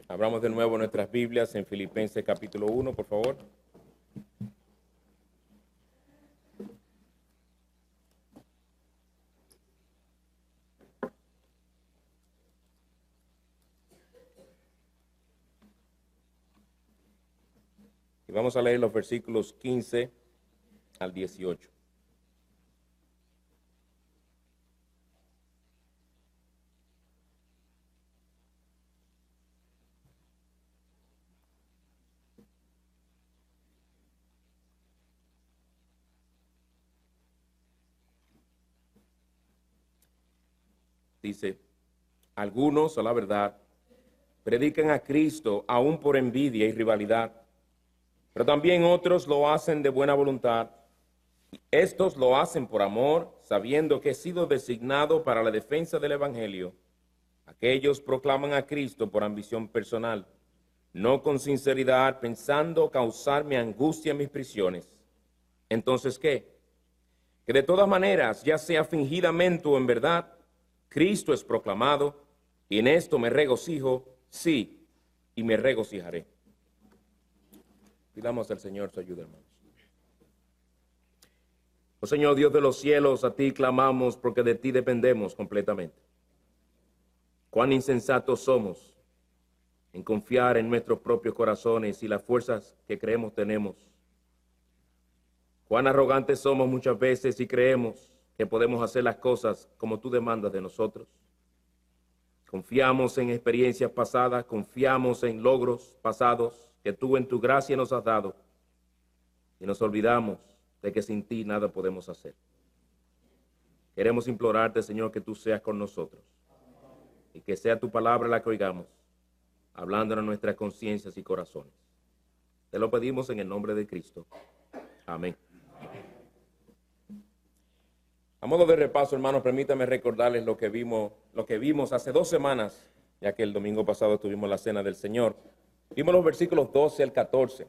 Abramos de nuevo nuestras Biblias en Filipenses capítulo 1, por favor. Y vamos a leer los versículos 15 al 18. Dice, algunos, a la verdad, predican a Cristo aún por envidia y rivalidad, pero también otros lo hacen de buena voluntad. Estos lo hacen por amor, sabiendo que he sido designado para la defensa del Evangelio. Aquellos proclaman a Cristo por ambición personal, no con sinceridad, pensando causarme angustia en mis prisiones. Entonces, ¿qué? Que de todas maneras, ya sea fingidamente o en verdad, Cristo es proclamado, y en esto me regocijo, sí, y me regocijaré. Pidamos al Señor su ayuda, hermanos. Oh Señor Dios de los cielos, a ti clamamos porque de ti dependemos completamente. Cuán insensatos somos en confiar en nuestros propios corazones y las fuerzas que creemos tenemos. Cuán arrogantes somos muchas veces y creemos que podemos hacer las cosas como tú demandas de nosotros. Confiamos en experiencias pasadas, confiamos en logros pasados que tú en tu gracia nos has dado y nos olvidamos de que sin ti nada podemos hacer. Queremos implorarte, Señor, que tú seas con nosotros y que sea tu palabra la que oigamos, hablando en nuestras conciencias y corazones. Te lo pedimos en el nombre de Cristo. Amén. A modo de repaso, hermanos, permítame recordarles lo que vimos hace 2 semanas, ya que el domingo pasado tuvimos la cena del Señor. Vimos los versículos 12 al 14,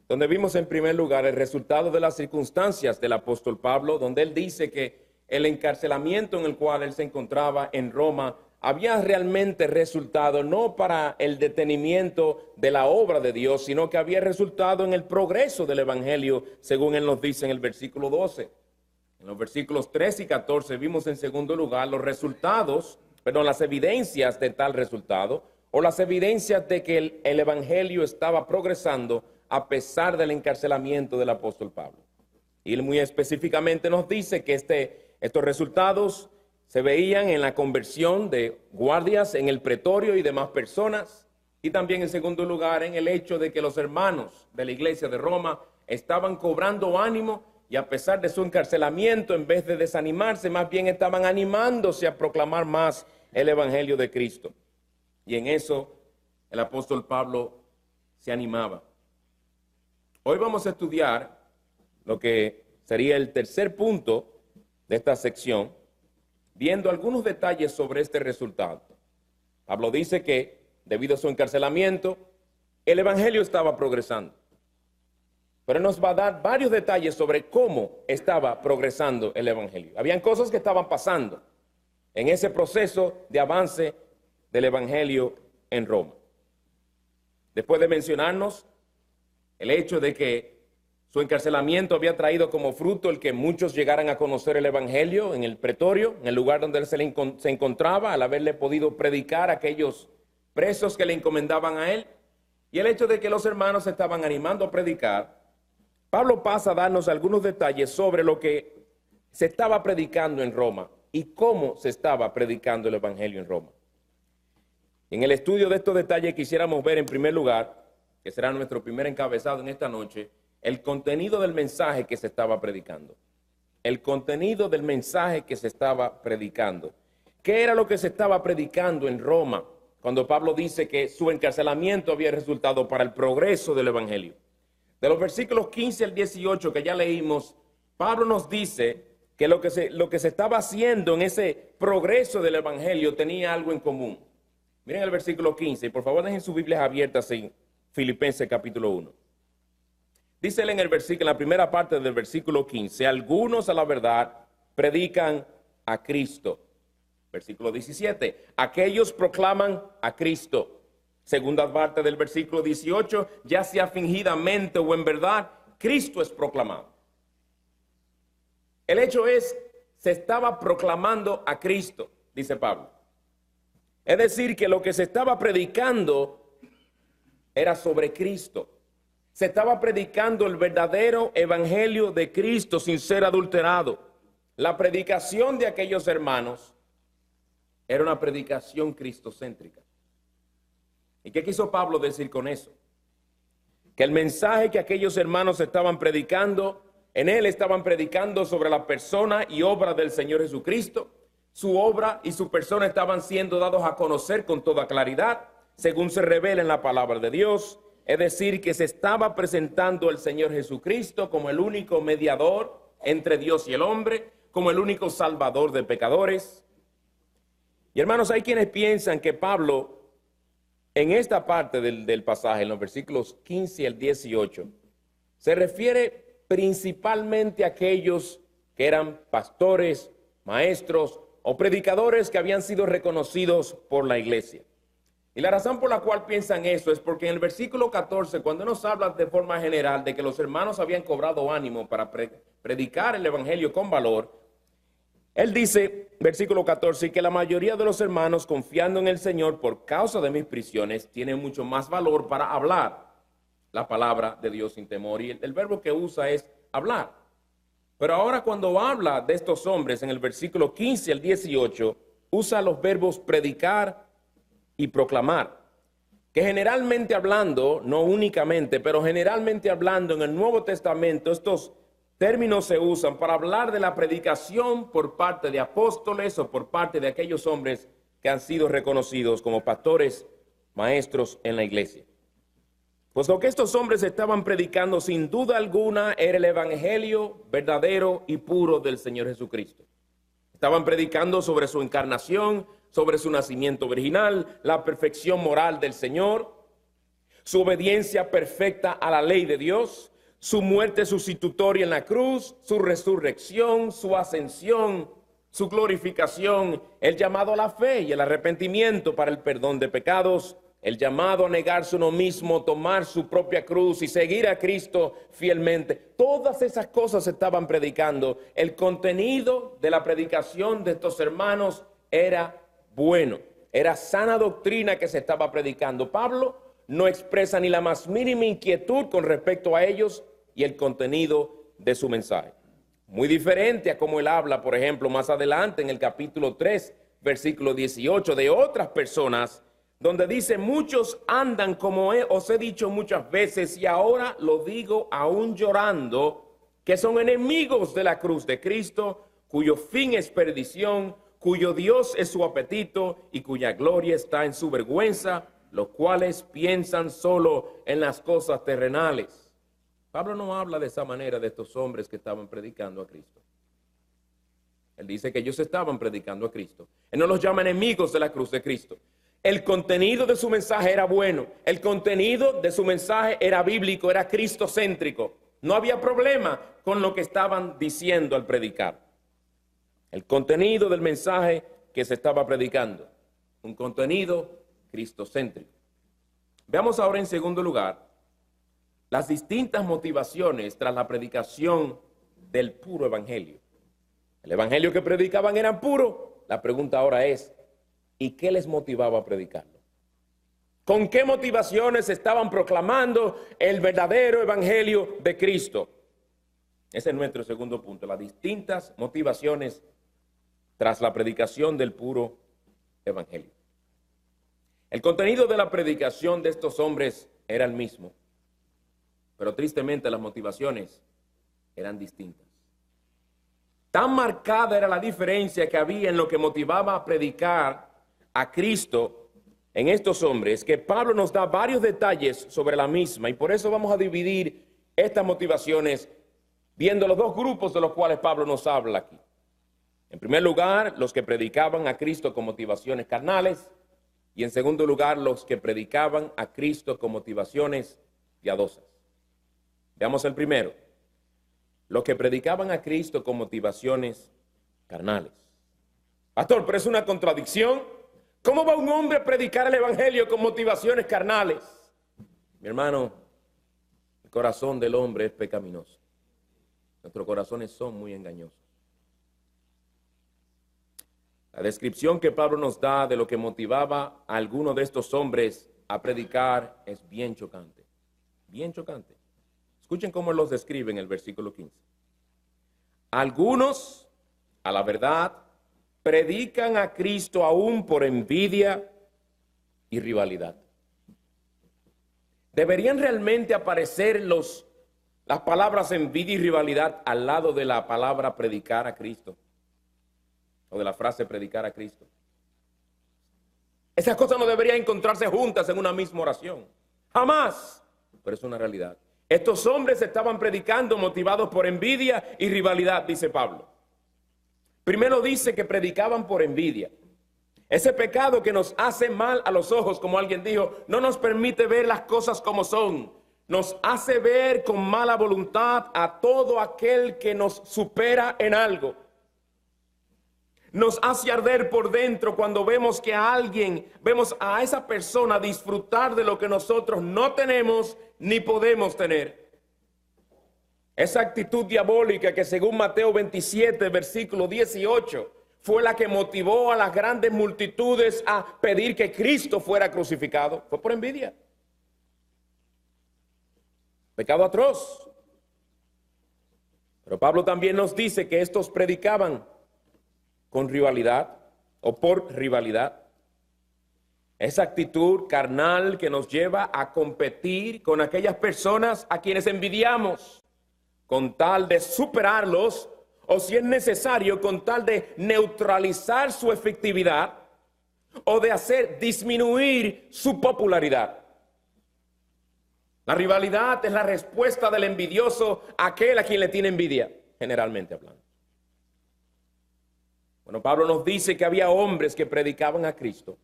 donde vimos en primer lugar el resultado de las circunstancias del apóstol Pablo, donde él dice que el encarcelamiento en el cual él se encontraba en Roma había realmente resultado no para el detenimiento de la obra de Dios, sino que había resultado en el progreso del Evangelio, según él nos dice en el versículo 12. En los versículos 13 y 14 vimos en segundo lugar los resultados, las evidencias de tal resultado, o las evidencias de que el Evangelio estaba progresando a pesar del encarcelamiento del apóstol Pablo. Y él muy específicamente nos dice que estos resultados se veían en la conversión de guardias en el pretorio y demás personas, y también en segundo lugar en el hecho de que los hermanos de la iglesia de Roma estaban cobrando ánimo, y a pesar de su encarcelamiento, en vez de desanimarse, más bien estaban animándose a proclamar más el Evangelio de Cristo. Y en eso el apóstol Pablo se animaba. Hoy vamos a estudiar lo que sería el tercer punto de esta sección, viendo algunos detalles sobre este resultado. Pablo dice que debido a su encarcelamiento, el Evangelio estaba progresando. Pero nos va a dar varios detalles sobre cómo estaba progresando el Evangelio. Habían cosas que estaban pasando en ese proceso de avance del Evangelio en Roma. Después de mencionarnos el hecho de que su encarcelamiento había traído como fruto el que muchos llegaran a conocer el Evangelio en el pretorio, en el lugar donde él se encontraba, al haberle podido predicar a aquellos presos que le encomendaban a él, y el hecho de que los hermanos se estaban animando a predicar, Pablo pasa a darnos algunos detalles sobre lo que se estaba predicando en Roma y cómo se estaba predicando el Evangelio en Roma. En el estudio de estos detalles quisiéramos ver en primer lugar, que será nuestro primer encabezado en esta noche, el contenido del mensaje que se estaba predicando. El contenido del mensaje que se estaba predicando. ¿Qué era lo que se estaba predicando en Roma cuando Pablo dice que su encarcelamiento había resultado para el progreso del Evangelio? De los versículos 15 al 18 que ya leímos, Pablo nos dice que lo que se estaba haciendo en ese progreso del Evangelio tenía algo en común. Miren el versículo 15, y por favor dejen sus Biblias abiertas en Filipenses capítulo 1. Dice él en la primera parte del versículo 15, algunos a la verdad predican a Cristo. Versículo 17, aquellos proclaman a Cristo. Segunda parte del versículo 18, ya sea fingidamente o en verdad, Cristo es proclamado. El hecho es, se estaba proclamando a Cristo, dice Pablo. Es decir, que lo que se estaba predicando era sobre Cristo. Se estaba predicando el verdadero evangelio de Cristo sin ser adulterado. La predicación de aquellos hermanos era una predicación cristocéntrica. ¿Y qué quiso Pablo decir con eso? Que el mensaje que aquellos hermanos estaban predicando, en él estaban predicando sobre la persona y obra del Señor Jesucristo. Su obra y su persona estaban siendo dados a conocer con toda claridad, según se revela en la palabra de Dios. Es decir, que se estaba presentando el Señor Jesucristo como el único mediador entre Dios y el hombre, como el único salvador de pecadores. Y hermanos, hay quienes piensan que Pablo, en esta parte del pasaje, en los versículos 15 al 18, se refiere principalmente a aquellos que eran pastores, maestros o predicadores que habían sido reconocidos por la iglesia. Y la razón por la cual piensan eso es porque en el versículo 14, cuando nos habla de forma general de que los hermanos habían cobrado ánimo para predicar el evangelio con valor, él dice, versículo 14, que la mayoría de los hermanos, confiando en el Señor por causa de mis prisiones, tienen mucho más valor para hablar la palabra de Dios sin temor. Y el verbo que usa es hablar. Pero ahora cuando habla de estos hombres en el versículo 15 al 18, usa los verbos predicar y proclamar, que generalmente hablando, no únicamente, pero generalmente hablando en el Nuevo Testamento, estos términos se usan para hablar de la predicación por parte de apóstoles o por parte de aquellos hombres que han sido reconocidos como pastores, maestros en la iglesia. Pues lo que estos hombres estaban predicando sin duda alguna era el evangelio verdadero y puro del Señor Jesucristo. Estaban predicando sobre su encarnación, sobre su nacimiento virginal, la perfección moral del Señor, su obediencia perfecta a la ley de Dios, su muerte sustitutoria en la cruz, su resurrección, su ascensión, su glorificación, el llamado a la fe y el arrepentimiento para el perdón de pecados, el llamado a negarse uno mismo, tomar su propia cruz y seguir a Cristo fielmente. Todas esas cosas se estaban predicando. El contenido de la predicación de estos hermanos era bueno. Era sana doctrina que se estaba predicando. Pablo no expresa ni la más mínima inquietud con respecto a ellos y el contenido de su mensaje. Muy diferente a como él habla, por ejemplo, más adelante en el capítulo 3, versículo 18, de otras personas, donde dice, muchos andan como os he dicho muchas veces y ahora lo digo aún llorando, que son enemigos de la cruz de Cristo, cuyo fin es perdición, cuyo Dios es su apetito y cuya gloria está en su vergüenza, los cuales piensan solo en las cosas terrenales. Pablo no habla de esa manera de estos hombres que estaban predicando a Cristo. Él dice que ellos estaban predicando a Cristo. Él no los llama enemigos de la cruz de Cristo. El contenido de su mensaje era bueno. El contenido de su mensaje era bíblico, era cristocéntrico. No había problema con lo que estaban diciendo al predicar. El contenido del mensaje que se estaba predicando. Un contenido cristocéntrico. Veamos ahora en segundo lugar las distintas motivaciones tras la predicación del puro evangelio. El evangelio que predicaban era puro. La pregunta ahora es, ¿y qué les motivaba a predicarlo? ¿Con qué motivaciones estaban proclamando el verdadero evangelio de Cristo? Ese es nuestro segundo punto, las distintas motivaciones tras la predicación del puro evangelio. El contenido de la predicación de estos hombres era el mismo, pero tristemente las motivaciones eran distintas. Tan marcada era la diferencia que había en lo que motivaba a predicar a Cristo en estos hombres, que Pablo nos da varios detalles sobre la misma, y por eso vamos a dividir estas motivaciones viendo los dos grupos de los cuales Pablo nos habla aquí. En primer lugar, los que predicaban a Cristo con motivaciones carnales, y en segundo lugar, los que predicaban a Cristo con motivaciones piadosas. Veamos el primero. Los que predicaban a Cristo con motivaciones carnales. Pastor, pero es una contradicción. ¿Cómo va un hombre a predicar el evangelio con motivaciones carnales? Mi hermano, el corazón del hombre es pecaminoso. Nuestros corazones son muy engañosos. La descripción que Pablo nos da de lo que motivaba a alguno de estos hombres a predicar es bien chocante. Bien chocante. Escuchen cómo los describe en el versículo 15. Algunos, a la verdad, predican a Cristo aún por envidia y rivalidad. ¿Deberían realmente aparecer las palabras envidia y rivalidad al lado de la palabra predicar a Cristo? O de la frase predicar a Cristo. Esas cosas no deberían encontrarse juntas en una misma oración. Jamás. Pero es una realidad. Estos hombres estaban predicando motivados por envidia y rivalidad, dice Pablo. Primero dice que predicaban por envidia. Ese pecado que nos hace mal a los ojos, como alguien dijo, no nos permite ver las cosas como son. Nos hace ver con mala voluntad a todo aquel que nos supera en algo. Nos hace arder por dentro cuando vemos que vemos a esa persona disfrutar de lo que nosotros no tenemos ni podemos tener. Esa actitud diabólica que según Mateo 27, versículo 18, fue la que motivó a las grandes multitudes a pedir que Cristo fuera crucificado. Fue por envidia. Pecado atroz. Pero Pablo también nos dice que estos predicaban con rivalidad o por rivalidad. Esa actitud carnal que nos lleva a competir con aquellas personas a quienes envidiamos, con tal de superarlos, o si es necesario, con tal de neutralizar su efectividad o de hacer disminuir su popularidad. La rivalidad es la respuesta del envidioso a aquel a quien le tiene envidia, generalmente hablando. Bueno, Pablo nos dice que había hombres que predicaban a Cristo.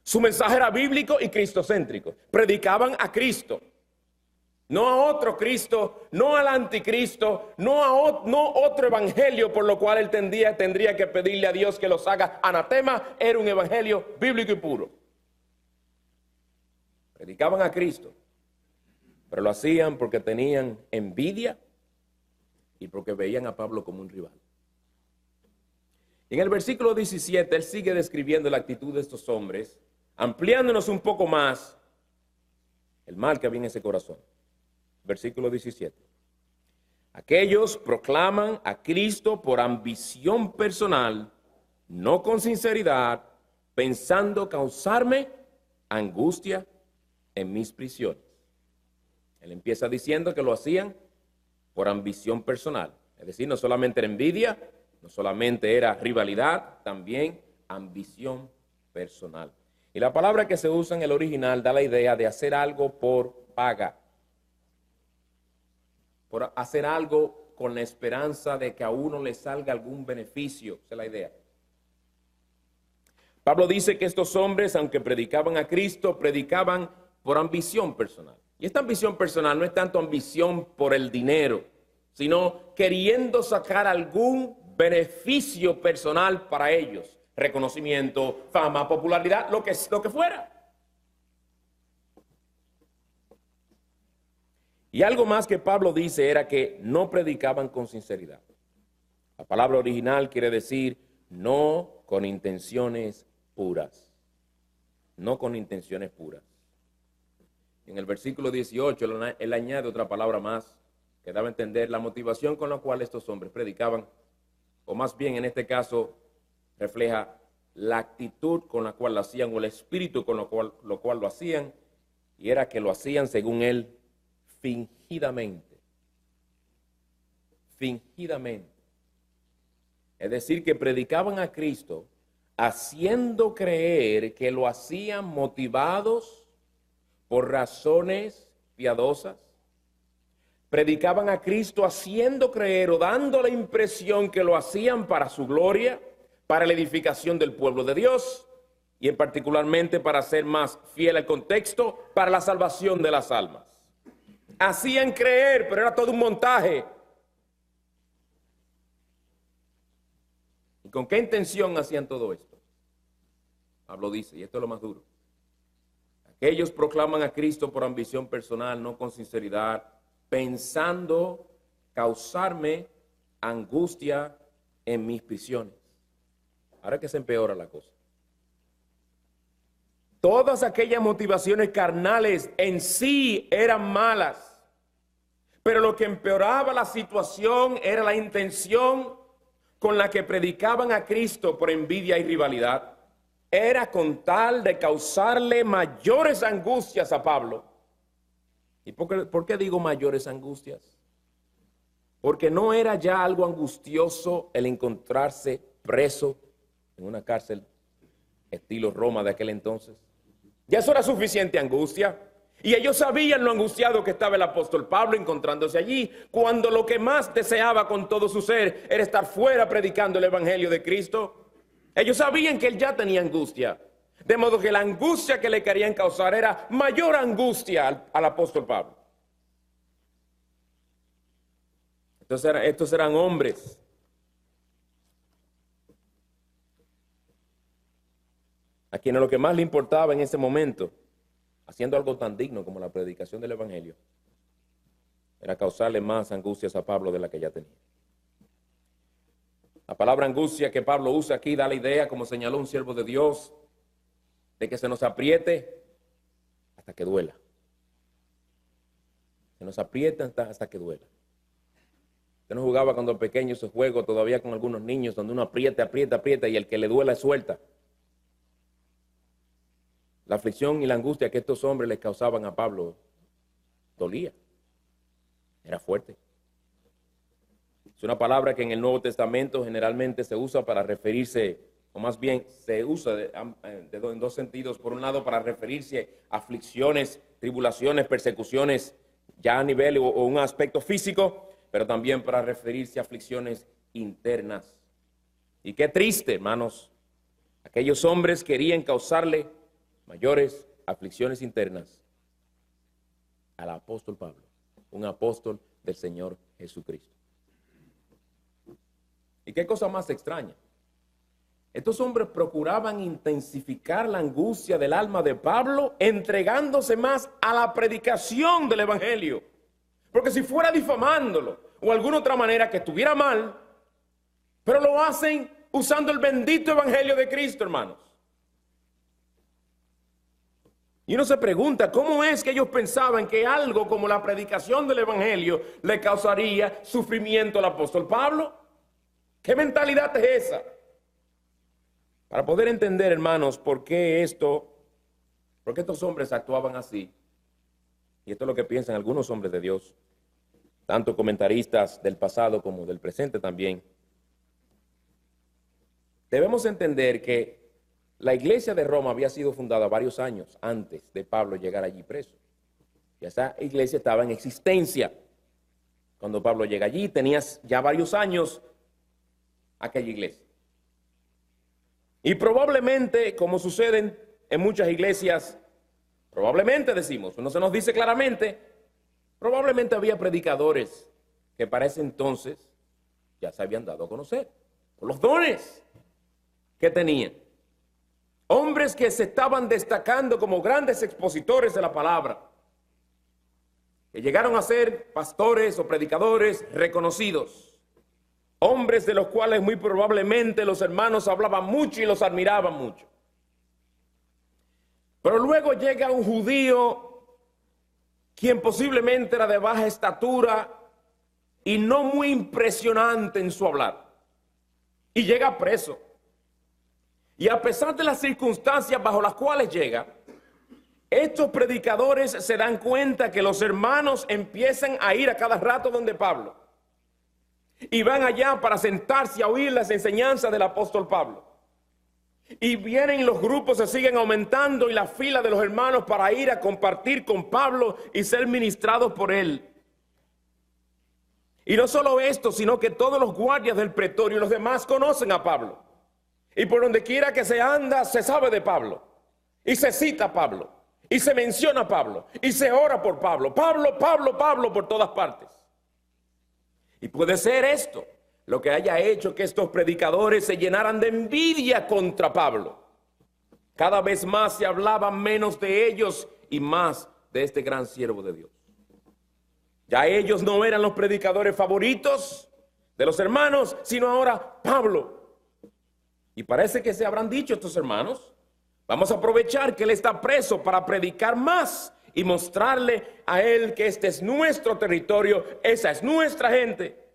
Su mensaje era bíblico y cristocéntrico. Predicaban a Cristo. No a otro Cristo, no al anticristo, no otro evangelio por lo cual él tendría que pedirle a Dios que los haga anatema. Era un evangelio bíblico y puro. Predicaban a Cristo, pero lo hacían porque tenían envidia y porque veían a Pablo como un rival. En el versículo 17, él sigue describiendo la actitud de estos hombres, ampliándonos un poco más el mal que había en ese corazón. Versículo 17. Aquellos proclaman a Cristo por ambición personal, no con sinceridad, pensando causarme angustia en mis prisiones. Él empieza diciendo que lo hacían por ambición personal. Es decir, no solamente era envidia, no solamente era rivalidad, también ambición personal. Y la palabra que se usa en el original da la idea de hacer algo por paga. Por hacer algo con la esperanza de que a uno le salga algún beneficio. Esa es la idea. Pablo dice que estos hombres, aunque predicaban a Cristo, predicaban por ambición personal. Y esta ambición personal no es tanto ambición por el dinero, sino queriendo sacar algún beneficio personal para ellos. Reconocimiento, fama, popularidad, lo que fuera. Y algo más que Pablo dice era que no predicaban con sinceridad. La palabra original quiere decir no con intenciones puras. No con intenciones puras. En el versículo 18, él añade otra palabra más que daba a entender la motivación con la cual estos hombres predicaban, o más bien en este caso refleja la actitud con la cual lo hacían, o el espíritu con lo cual lo hacían, y era que lo hacían según él fingidamente. Fingidamente. Es decir, que predicaban a Cristo haciendo creer que lo hacían motivados por razones piadosas. Predicaban a Cristo haciendo creer o dando la impresión que lo hacían para su gloria, para la edificación del pueblo de Dios y en particularmente, para ser más fiel al contexto, para la salvación de las almas. Hacían creer, pero era todo un montaje. ¿Y con qué intención hacían todo esto? Pablo dice, y esto es lo más duro. Aquellos proclaman a Cristo por ambición personal, no con sinceridad, pensando causarme angustia en mis prisiones. Ahora que se empeora la cosa. Todas aquellas motivaciones carnales en sí eran malas, pero lo que empeoraba la situación era la intención con la que predicaban a Cristo por envidia y rivalidad. Era con tal de causarle mayores angustias a Pablo. ¿Y por qué digo mayores angustias? Porque no era ya algo angustioso el encontrarse preso en una cárcel estilo Roma de aquel entonces. Ya eso era suficiente angustia. Y ellos sabían lo angustiado que estaba el apóstol Pablo encontrándose allí, cuando lo que más deseaba con todo su ser era estar fuera predicando el evangelio de Cristo. Ellos sabían que él ya tenía angustia, de modo que la angustia que le querían causar era mayor angustia al apóstol Pablo. Entonces estos eran hombres a quienes lo que más le importaba en ese momento, haciendo algo tan digno como la predicación del evangelio, era causarle más angustias a Pablo de la que ya tenía. La palabra angustia que Pablo usa aquí da la idea, como señaló un siervo de Dios, de que se nos apriete hasta que duela. Se nos aprieta hasta que duela. Yo no jugaba cuando pequeño ese juego todavía con algunos niños, donde uno aprieta y el que le duela suelta. La aflicción y la angustia que estos hombres les causaban a Pablo dolía. Era fuerte. Es una palabra que en el Nuevo Testamento generalmente se usa para referirse, o más bien se usa en dos sentidos. Por un lado, para referirse a aflicciones, tribulaciones, persecuciones, ya a nivel o un aspecto físico, pero también para referirse a aflicciones internas. Y qué triste, hermanos, aquellos hombres querían causarle mayores aflicciones internas al apóstol Pablo, un apóstol del Señor Jesucristo. ¿Y qué cosa más extraña? Estos hombres procuraban intensificar la angustia del alma de Pablo, entregándose más a la predicación del evangelio. Porque si fuera difamándolo o alguna otra manera que estuviera mal, pero lo hacen usando el bendito evangelio de Cristo, hermanos. Y uno se pregunta, ¿cómo es que ellos pensaban que algo como la predicación del evangelio le causaría sufrimiento al apóstol Pablo? ¿Qué mentalidad es esa? Para poder entender, hermanos, por qué estos hombres actuaban así, y esto es lo que piensan algunos hombres de Dios, tanto comentaristas del pasado como del presente también, debemos entender que la iglesia de Roma había sido fundada varios años antes de Pablo llegar allí preso. Y esa iglesia estaba en existencia cuando Pablo llega allí. Tenía ya varios años aquella iglesia. Y probablemente, como sucede en muchas iglesias, probablemente decimos, no se nos dice claramente, probablemente había predicadores que para ese entonces ya se habían dado a conocer por los dones que tenían. Hombres que se estaban destacando como grandes expositores de la palabra, que llegaron a ser pastores o predicadores reconocidos. Hombres de los cuales muy probablemente los hermanos hablaban mucho y los admiraban mucho. Pero luego llega un judío, quien posiblemente era de baja estatura y no muy impresionante en su hablar, y llega preso. Y a pesar de las circunstancias bajo las cuales llega, estos predicadores se dan cuenta que los hermanos empiezan a ir a cada rato donde Pablo. Y van allá para sentarse a oír las enseñanzas del apóstol Pablo. Y vienen los grupos, se siguen aumentando y la fila de los hermanos para ir a compartir con Pablo y ser ministrados por él. Y no solo esto, sino que todos los guardias del pretorio y los demás conocen a Pablo. Y por donde quiera que se anda, se sabe de Pablo. Y se cita a Pablo. Y se menciona a Pablo. Y se ora por Pablo. Pablo, Pablo, Pablo por todas partes. Y puede ser esto lo que haya hecho que estos predicadores se llenaran de envidia contra Pablo. Cada vez más se hablaba menos de ellos y más de este gran siervo de Dios. Ya ellos no eran los predicadores favoritos de los hermanos, sino ahora Pablo. Y parece que se habrán dicho estos hermanos: vamos a aprovechar que él está preso para predicar más y mostrarle a él que este es nuestro territorio, esa es nuestra gente.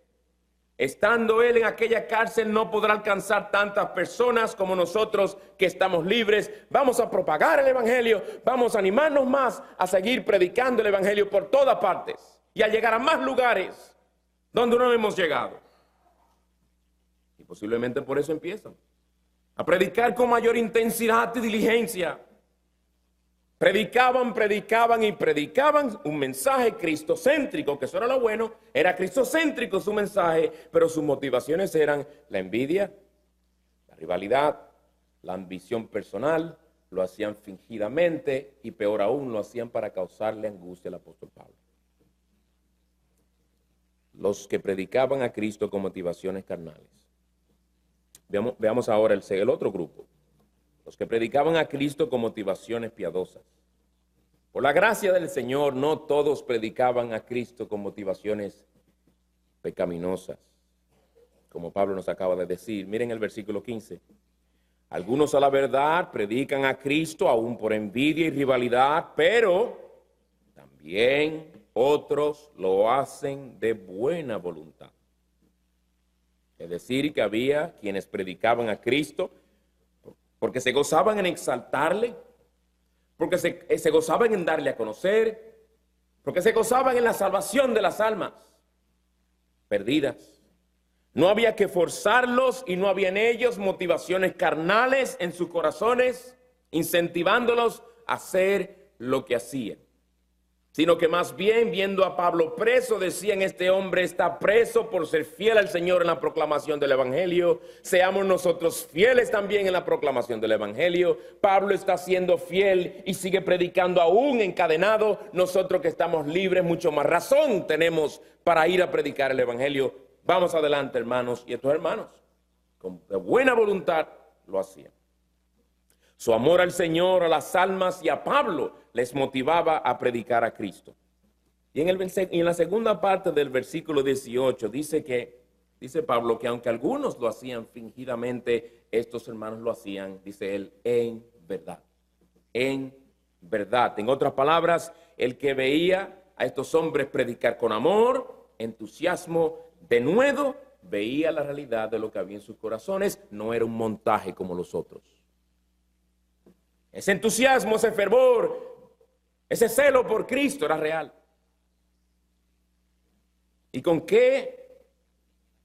Estando él en aquella cárcel no podrá alcanzar tantas personas como nosotros que estamos libres. Vamos a propagar el evangelio, vamos a animarnos más a seguir predicando el evangelio por todas partes y a llegar a más lugares donde no hemos llegado. Y posiblemente por eso empiezan a predicar con mayor intensidad y diligencia. Predicaban un mensaje cristocéntrico, que eso era lo bueno, era cristocéntrico su mensaje, pero sus motivaciones eran la envidia, la rivalidad, la ambición personal, lo hacían fingidamente y peor aún, lo hacían para causarle angustia al apóstol Pablo. Los que predicaban a Cristo con motivaciones carnales. Veamos ahora el otro grupo. Los que predicaban a Cristo con motivaciones piadosas. Por la gracia del Señor, no todos predicaban a Cristo con motivaciones pecaminosas, como Pablo nos acaba de decir. Miren el versículo 15. Algunos a la verdad predican a Cristo aún por envidia y rivalidad, pero también otros lo hacen de buena voluntad. Es decir, que había quienes predicaban a Cristo porque se gozaban en exaltarle, porque se gozaban en darle a conocer, porque se gozaban en la salvación de las almas perdidas. No había que forzarlos y no había en ellos motivaciones carnales en sus corazones, incentivándolos a hacer lo que hacían. Sino que más bien, viendo a Pablo preso, decían: este hombre está preso por ser fiel al Señor en la proclamación del Evangelio. Seamos nosotros fieles también en la proclamación del Evangelio. Pablo está siendo fiel y sigue predicando aún encadenado. Nosotros que estamos libres, mucho más razón tenemos para ir a predicar el Evangelio. Vamos adelante, hermanos. Y estos hermanos, de buena voluntad, lo hacían. Su amor al Señor, a las almas y a Pablo les motivaba a predicar a Cristo. Y en la segunda parte del versículo 18 dice Pablo que aunque algunos lo hacían fingidamente, estos hermanos lo hacían, dice él, en verdad. En verdad. En otras palabras, el que veía a estos hombres predicar con amor, entusiasmo, denuedo, veía la realidad de lo que había en sus corazones. No era un montaje como los otros. Ese entusiasmo, ese fervor, ese celo por Cristo era real. ¿Y con qué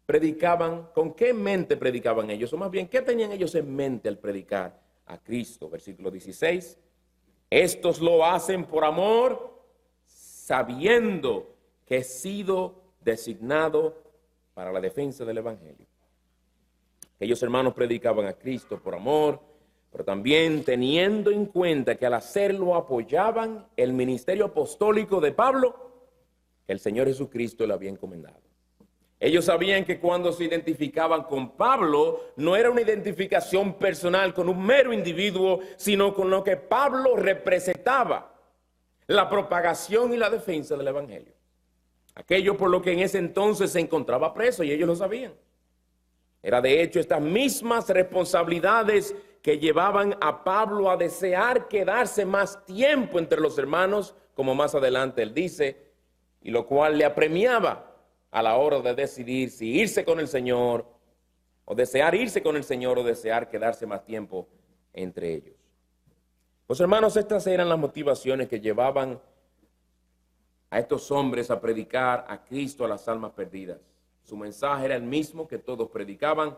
predicaban? ¿Con qué mente predicaban ellos? O más bien, ¿qué tenían ellos en mente al predicar a Cristo? Versículo 16. Estos lo hacen por amor, sabiendo que he sido designado para la defensa del Evangelio. Aquellos hermanos predicaban a Cristo por amor, pero también teniendo en cuenta que al hacerlo apoyaban el ministerio apostólico de Pablo, que el Señor Jesucristo le había encomendado. Ellos sabían que cuando se identificaban con Pablo, no era una identificación personal con un mero individuo, sino con lo que Pablo representaba, la propagación y la defensa del Evangelio. Aquello por lo que en ese entonces se encontraba preso, y ellos lo sabían. Era de hecho estas mismas responsabilidades que llevaban a Pablo a desear quedarse más tiempo entre los hermanos, como más adelante él dice, y lo cual le apremiaba a la hora de decidir si irse con el Señor, o desear irse con el Señor, o desear quedarse más tiempo entre ellos. Pues hermanos, estas eran las motivaciones que llevaban a estos hombres a predicar a Cristo a las almas perdidas. Su mensaje era el mismo que todos predicaban,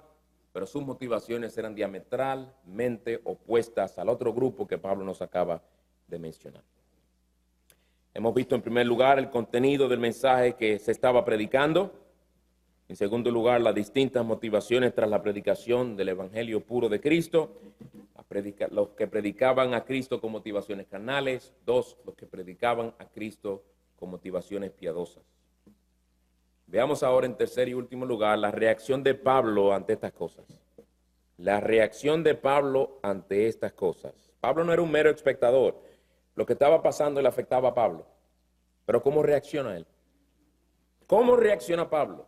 pero sus motivaciones eran diametralmente opuestas al otro grupo que Pablo nos acaba de mencionar. Hemos visto en primer lugar el contenido del mensaje que se estaba predicando. En segundo lugar, las distintas motivaciones tras la predicación del Evangelio puro de Cristo. Los que predicaban a Cristo con motivaciones carnales. 2, los que predicaban a Cristo con motivaciones piadosas. Veamos ahora en tercer y último lugar la reacción de Pablo ante estas cosas. La reacción de Pablo ante estas cosas. Pablo no era un mero espectador. Lo que estaba pasando le afectaba a Pablo. Pero ¿cómo reacciona él? ¿Cómo reacciona Pablo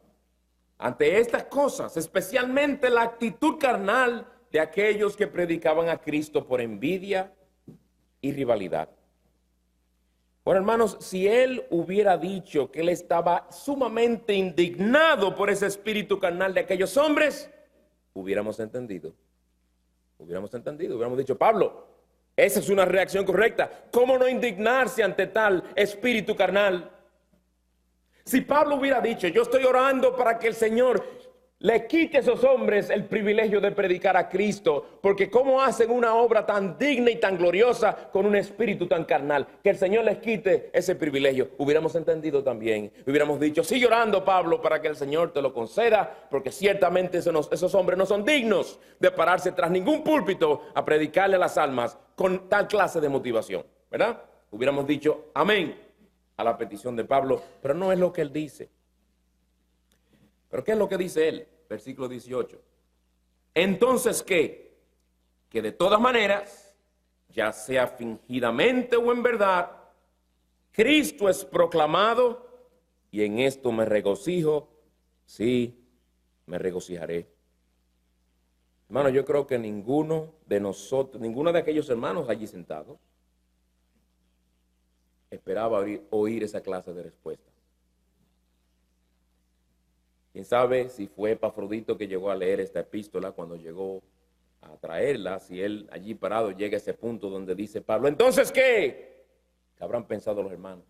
ante estas cosas? Especialmente la actitud carnal de aquellos que predicaban a Cristo por envidia y rivalidad. Bueno, hermanos, si él hubiera dicho que él estaba sumamente indignado por ese espíritu carnal de aquellos hombres, hubiéramos entendido. Hubiéramos dicho, Pablo, esa es una reacción correcta. ¿Cómo no indignarse ante tal espíritu carnal? Si Pablo hubiera dicho, yo estoy orando para que el Señor le quite a esos hombres el privilegio de predicar a Cristo, porque cómo hacen una obra tan digna y tan gloriosa con un espíritu tan carnal, que el Señor les quite ese privilegio, hubiéramos entendido también. Hubiéramos dicho, sigue orando, Pablo, para que el Señor te lo conceda, porque ciertamente esos hombres no son dignos de pararse tras ningún púlpito a predicarle a las almas con tal clase de motivación, ¿verdad? Hubiéramos dicho amén a la petición de Pablo, pero no es lo que él dice. ¿Pero qué es lo que dice él? Versículo 18. Entonces, ¿qué? Que de todas maneras, ya sea fingidamente o en verdad, Cristo es proclamado y en esto me regocijo, sí, me regocijaré. Hermano, yo creo que ninguno de nosotros, ninguno de aquellos hermanos allí sentados, esperaba oír esa clase de respuesta. ¿Quién sabe si fue Epafrodito que llegó a leer esta epístola cuando llegó a traerla? Si él allí parado llega a ese punto donde dice Pablo, ¿entonces qué? ¿Qué habrán pensado los hermanos?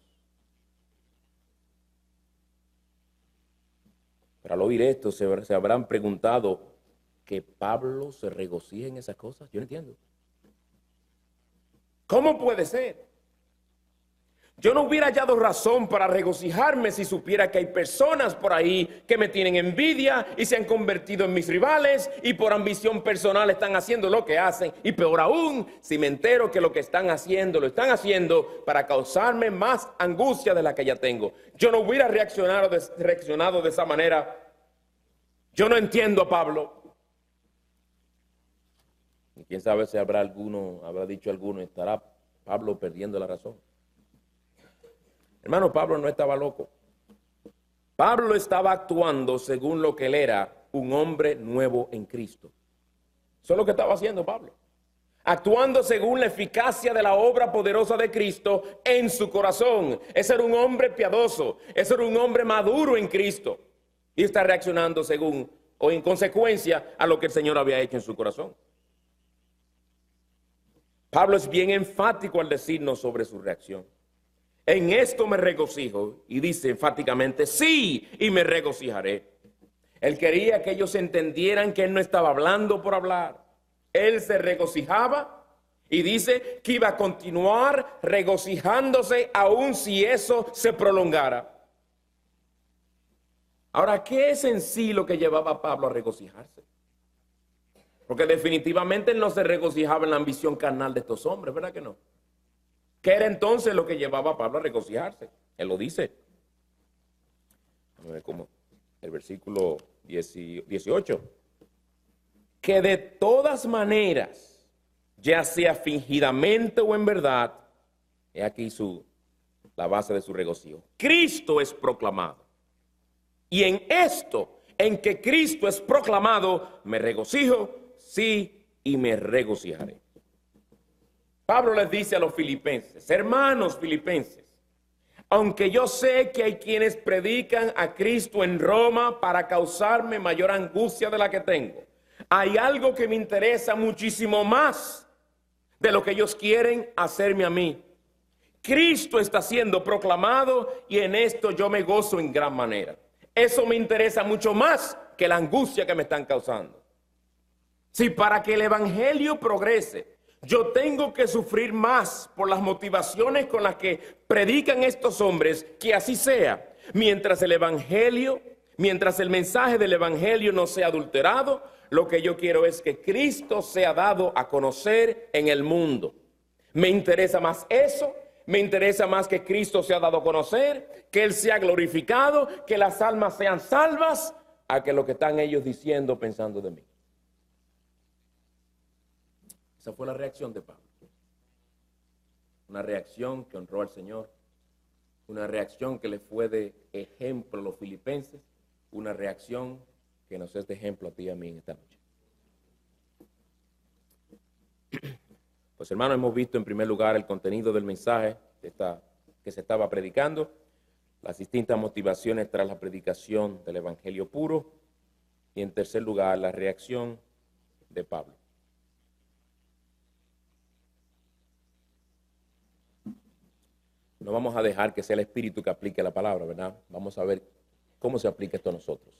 Pero al oír esto se habrán preguntado, ¿que Pablo se regocija en esas cosas? Yo no entiendo. ¿Cómo puede ser? Yo no hubiera hallado razón para regocijarme si supiera que hay personas por ahí que me tienen envidia y se han convertido en mis rivales y por ambición personal están haciendo lo que hacen. Y peor aún, si me entero que lo que están haciendo, lo están haciendo para causarme más angustia de la que ya tengo. Yo no hubiera reaccionado de esa manera. Yo no entiendo a Pablo. Y quién sabe si habrá dicho alguno, estará Pablo perdiendo la razón. Hermano, Pablo no estaba loco. Pablo estaba actuando según lo que él era, un hombre nuevo en Cristo. Eso es lo que estaba haciendo Pablo. Actuando según la eficacia de la obra poderosa de Cristo en su corazón. Ese era un hombre piadoso. Ese era un hombre maduro en Cristo. Y está reaccionando según o en consecuencia a lo que el Señor había hecho en su corazón. Pablo es bien enfático al decirnos sobre su reacción. En esto me regocijo, y dice enfáticamente, sí, y me regocijaré. Él quería que ellos entendieran que él no estaba hablando por hablar. Él se regocijaba y dice que iba a continuar regocijándose aun si eso se prolongara. Ahora, ¿qué es en sí lo que llevaba a Pablo a regocijarse? Porque definitivamente él no se regocijaba en la ambición carnal de estos hombres, ¿verdad que no? ¿Qué era entonces lo que llevaba a Pablo a regocijarse? Él lo dice. Vamos a ver cómo. El versículo 18. Que de todas maneras, ya sea fingidamente o en verdad, he aquí la base de su regocijo. Cristo es proclamado. Y en esto, en que Cristo es proclamado, me regocijo, sí, y me regocijaré. Pablo les dice a los filipenses, hermanos filipenses, aunque yo sé que hay quienes predican a Cristo en Roma para causarme mayor angustia de la que tengo, hay algo que me interesa muchísimo más de lo que ellos quieren hacerme a mí. Cristo está siendo proclamado y en esto yo me gozo en gran manera. Eso me interesa mucho más que la angustia que me están causando. Si para que el evangelio progrese, yo tengo que sufrir más por las motivaciones con las que predican estos hombres, que así sea. Mientras el mensaje del evangelio no sea adulterado, lo que yo quiero es que Cristo sea dado a conocer en el mundo. Me interesa más eso, me interesa más que Cristo sea dado a conocer, que Él sea glorificado, que las almas sean salvas, a que lo que están ellos diciendo, pensando de mí. Esa fue la reacción de Pablo. una reacción que honró al Señor, una reacción que le fue de ejemplo a los filipenses, una reacción que nos es de ejemplo a ti y a mí en esta noche. Pues hermanos, hemos visto en primer lugar el contenido del mensaje que se estaba predicando, las distintas motivaciones tras la predicación del Evangelio puro y en tercer lugar la reacción de Pablo. No vamos a dejar que sea el Espíritu que aplique la palabra, ¿verdad? Vamos a ver cómo se aplica esto a nosotros.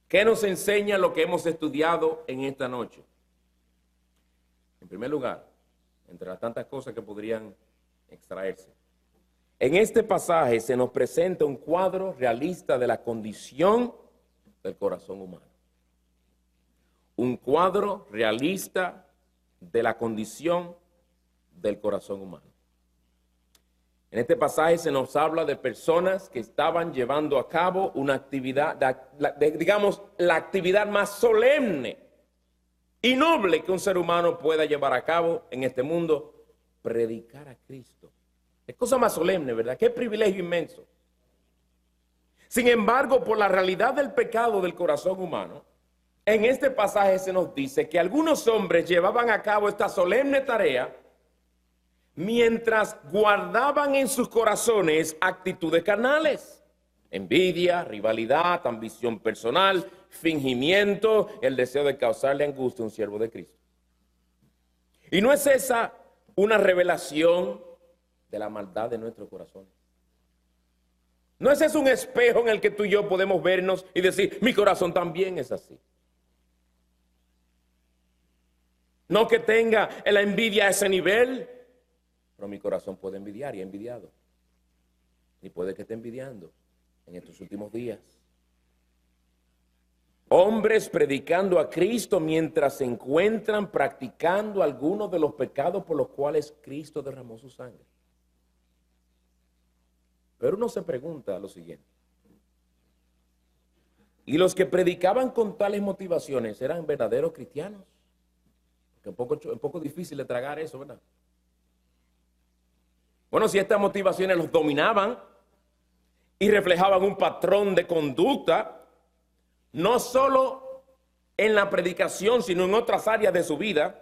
¿Qué nos enseña lo que hemos estudiado en esta noche? En primer lugar, entre las tantas cosas que podrían extraerse, en este pasaje se nos presenta un cuadro realista de la condición del corazón humano. Un cuadro realista de la condición del corazón humano. En este pasaje se nos habla de personas que estaban llevando a cabo una actividad, digamos, la actividad más solemne y noble que un ser humano pueda llevar a cabo en este mundo, predicar a Cristo. Es cosa más solemne, ¿verdad? Qué privilegio inmenso. Sin embargo, por la realidad del pecado del corazón humano, en este pasaje se nos dice que algunos hombres llevaban a cabo esta solemne tarea mientras guardaban en sus corazones actitudes carnales, envidia, rivalidad, ambición personal, fingimiento, el deseo de causarle angustia a un siervo de Cristo. ¿Y no es esa una revelación de la maldad de nuestros corazones? ¿No es eso un espejo en el que tú y yo podemos vernos y decir, mi corazón también es así? No que tenga la envidia a ese nivel, pero mi corazón puede envidiar y ha envidiado. Y puede que esté envidiando en estos últimos días. Hombres predicando a Cristo mientras se encuentran practicando algunos de los pecados por los cuales Cristo derramó su sangre. Pero uno se pregunta lo siguiente. ¿Y los que predicaban con tales motivaciones eran verdaderos cristianos? Porque es un poco difícil de tragar eso, ¿verdad? Bueno, si estas motivaciones los dominaban y reflejaban un patrón de conducta, no solo en la predicación, sino en otras áreas de su vida,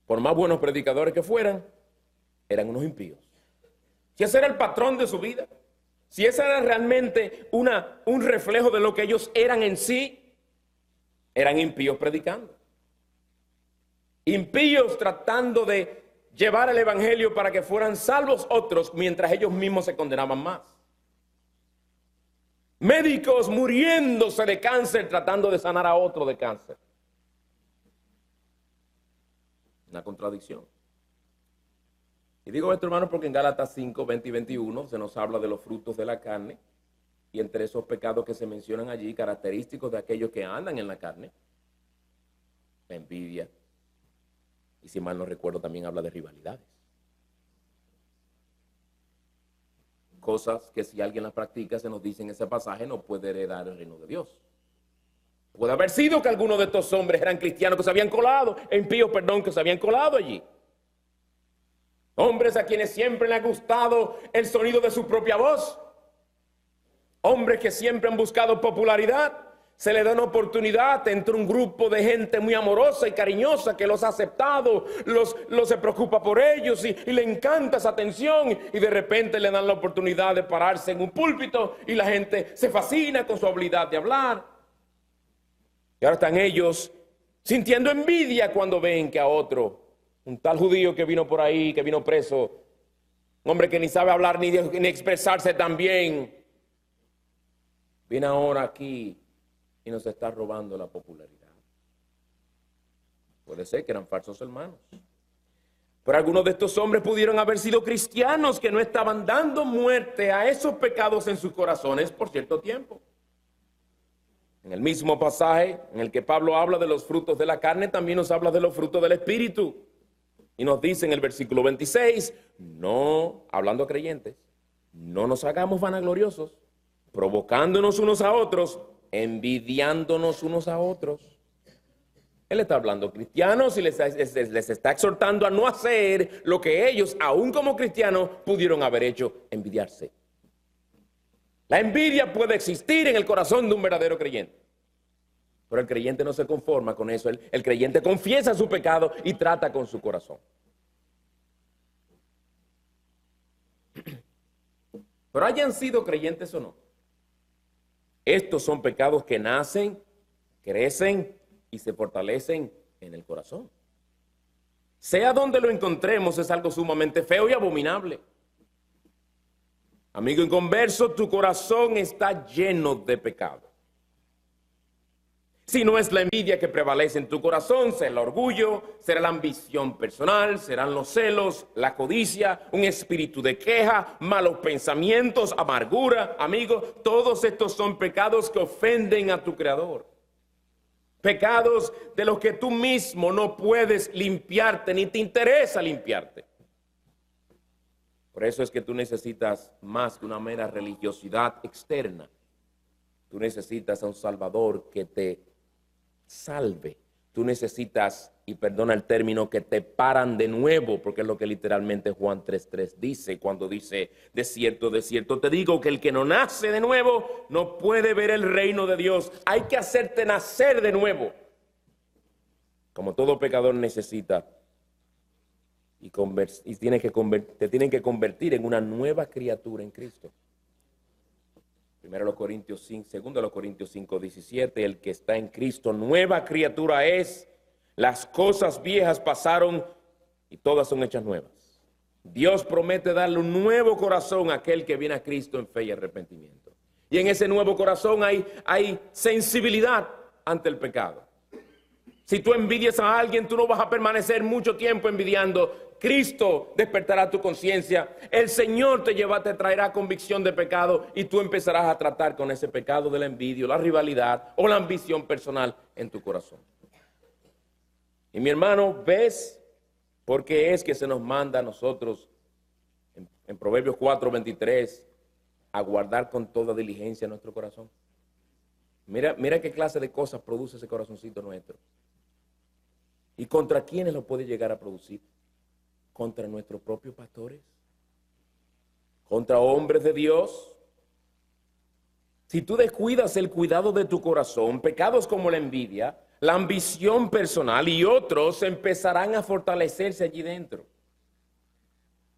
por más buenos predicadores que fueran, eran unos impíos. Si ese era el patrón de su vida, si ese era realmente un reflejo de lo que ellos eran en sí, eran impíos predicando. Impíos tratando de llevar el evangelio para que fueran salvos otros mientras ellos mismos se condenaban más. Médicos muriéndose de cáncer tratando de sanar a otro de cáncer. Una contradicción. Y digo esto, hermano, porque en Gálatas 5, 20 y 21 se nos habla de los frutos de la carne y entre esos pecados que se mencionan allí, característicos de aquellos que andan en la carne, la envidia, y si mal no recuerdo también habla de rivalidades. Cosas que si alguien las practica, se nos dice en ese pasaje, no puede heredar el reino de Dios. Puede haber sido que algunos de estos hombres eran cristianos que se habían colado, impíos, perdón, que se habían colado allí. Hombres a quienes siempre les ha gustado el sonido de su propia voz. Hombres que siempre han buscado popularidad. Se les da una oportunidad entre un grupo de gente muy amorosa y cariñosa que los ha aceptado, los se preocupa por ellos y le encanta esa atención y de repente le dan la oportunidad de pararse en un púlpito y la gente se fascina con su habilidad de hablar. Y ahora están ellos sintiendo envidia cuando ven que a otro, un tal judío que vino por ahí, que vino preso, un hombre que ni sabe hablar ni expresarse tan bien, viene ahora aquí y nos está robando la popularidad. Puede ser que eran falsos hermanos. Pero algunos de estos hombres pudieron haber sido cristianos que no estaban dando muerte a esos pecados en sus corazones por cierto tiempo. En el mismo pasaje en el que Pablo habla de los frutos de la carne, también nos habla de los frutos del Espíritu. Y nos dice en el versículo 26, no, hablando a creyentes, no nos hagamos vanagloriosos, provocándonos unos a otros, envidiándonos unos a otros. Él está hablando a cristianos y les está exhortando a no hacer lo que ellos, aún como cristianos, pudieron haber hecho: envidiarse. La envidia puede existir en el corazón de un verdadero creyente, pero el creyente no se conforma con eso. El creyente confiesa su pecado y trata con su corazón. Pero hayan sido creyentes o no, estos son pecados que nacen, crecen y se fortalecen en el corazón. Sea donde lo encontremos, es algo sumamente feo y abominable. Amigo inconverso, tu corazón está lleno de pecado. Si no es la envidia que prevalece en tu corazón, será el orgullo, será la ambición personal, serán los celos, la codicia, un espíritu de queja, malos pensamientos, amargura. Amigo, todos estos son pecados que ofenden a tu Creador. Pecados de los que tú mismo no puedes limpiarte, ni te interesa limpiarte. Por eso es que tú necesitas más que una mera religiosidad externa. Tú necesitas a un Salvador que te salve. Tú necesitas, y perdona el término, que te paran de nuevo, porque es lo que literalmente Juan 3:3 dice, cuando dice: de cierto te digo que el que no nace de nuevo no puede ver el reino de Dios. Hay que hacerte nacer de nuevo. Como todo pecador necesita, y te tienen que convertir en una nueva criatura en Cristo. 2 Corintios 5:17, el que está en Cristo, nueva criatura es, las cosas viejas pasaron y todas son hechas nuevas. Dios promete darle un nuevo corazón a aquel que viene a Cristo en fe y arrepentimiento. Y en ese nuevo corazón hay sensibilidad ante el pecado. Si tú envidias a alguien, tú no vas a permanecer mucho tiempo envidiando. Cristo despertará tu conciencia, el Señor te traerá convicción de pecado y tú empezarás a tratar con ese pecado de la envidia, la rivalidad o la ambición personal en tu corazón. Y mi hermano, ¿ves por qué es que se nos manda a nosotros en Proverbios 4:23 a guardar con toda diligencia nuestro corazón? Mira qué clase de cosas produce ese corazoncito nuestro. ¿Y contra quiénes lo puede llegar a producir? Contra nuestros propios pastores, contra hombres de Dios. Si tú descuidas el cuidado de tu corazón, pecados como la envidia, la ambición personal y otros empezarán a fortalecerse allí dentro.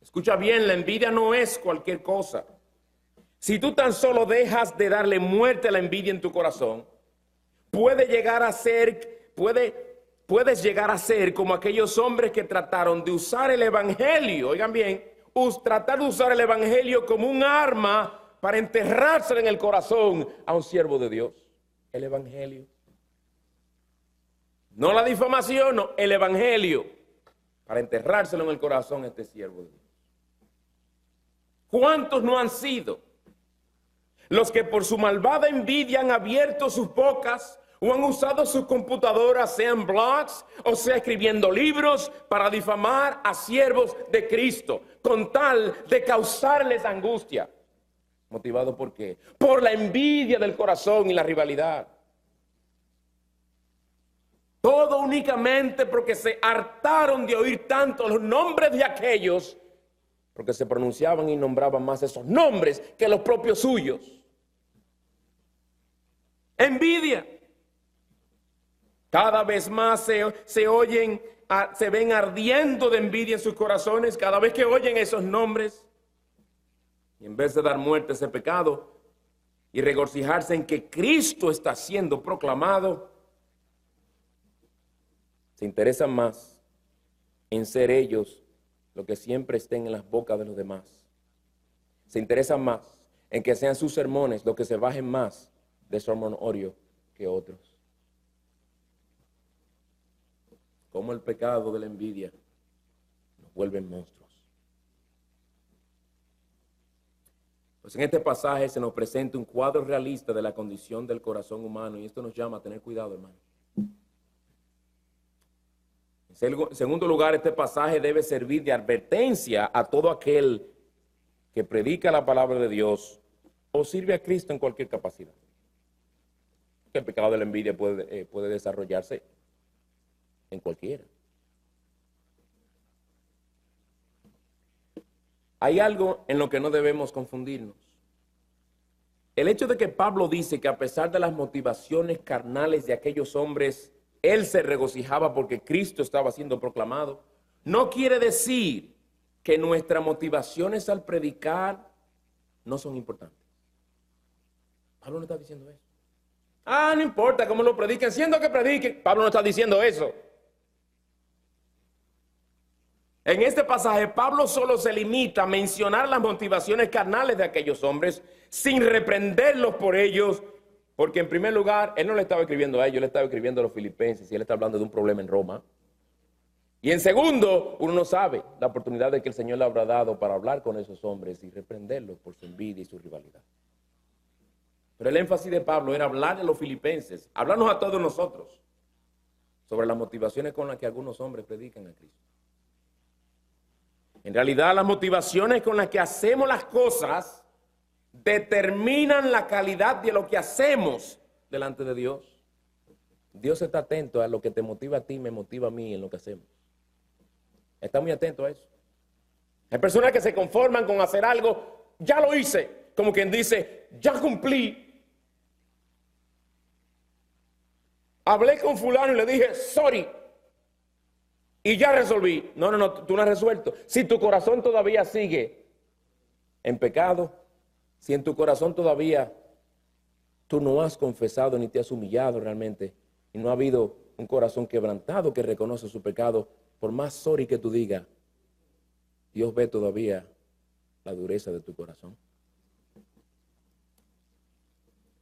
Escucha bien, la envidia no es cualquier cosa. Si tú tan solo dejas de darle muerte a la envidia en tu corazón, puedes llegar a ser como aquellos hombres que trataron de usar el evangelio, oigan bien, tratar de usar el evangelio como un arma para enterrárselo en el corazón a un siervo de Dios. El evangelio. No la difamación, no, el evangelio, para enterrárselo en el corazón a este siervo de Dios. ¿Cuántos no han sido los que por su malvada envidia han abierto sus bocas o han usado sus computadoras, sean blogs o sea escribiendo libros, para difamar a siervos de Cristo, con tal de causarles angustia? ¿Motivado por qué? Por la envidia del corazón y la rivalidad. Todo únicamente porque se hartaron de oír tanto los nombres de aquellos, porque se pronunciaban y nombraban más esos nombres que los propios suyos. Envidia. Cada vez más se ven ardiendo de envidia en sus corazones cada vez que oyen esos nombres. Y en vez de dar muerte a ese pecado y regocijarse en que Cristo está siendo proclamado, se interesan más en ser ellos lo que siempre estén en las bocas de los demás. Se interesan más en que sean sus sermones lo que se bajen más de su sermonario que otros. Como el pecado de la envidia nos vuelve monstruos. Pues en este pasaje se nos presenta un cuadro realista de la condición del corazón humano, y esto nos llama a tener cuidado, hermano. En segundo lugar, este pasaje debe servir de advertencia a todo aquel que predica la palabra de Dios o sirve a Cristo en cualquier capacidad. El pecado de la envidia puede desarrollarse en cualquiera. Hay algo en lo que no debemos confundirnos. El hecho de que Pablo dice que a pesar de las motivaciones carnales de aquellos hombres, él se regocijaba porque Cristo estaba siendo proclamado, no quiere decir que nuestras motivaciones al predicar no son importantes. Pablo no está diciendo eso. No importa cómo lo prediquen, siendo que prediquen. Pablo no está diciendo eso. En este pasaje, Pablo solo se limita a mencionar las motivaciones carnales de aquellos hombres sin reprenderlos por ellos, porque en primer lugar, él no le estaba escribiendo a ellos, le estaba escribiendo a los filipenses y él está hablando de un problema en Roma. Y en segundo, uno no sabe la oportunidad de que el Señor le habrá dado para hablar con esos hombres y reprenderlos por su envidia y su rivalidad. Pero el énfasis de Pablo era hablar a los filipenses, hablarnos a todos nosotros sobre las motivaciones con las que algunos hombres predican a Cristo. En realidad, las motivaciones con las que hacemos las cosas determinan la calidad de lo que hacemos delante de Dios. Dios está atento a lo que te motiva a ti, me motiva a mí en lo que hacemos. Está muy atento a eso. Hay personas que se conforman con hacer algo, ya lo hice, como quien dice, ya cumplí. Hablé con fulano y le dije, sorry. Y ya resolví. No, tú no has resuelto. Si tu corazón todavía sigue en pecado, si en tu corazón todavía tú no has confesado ni te has humillado realmente, y no ha habido un corazón quebrantado que reconoce su pecado, por más sorry que tú digas, Dios ve todavía la dureza de tu corazón.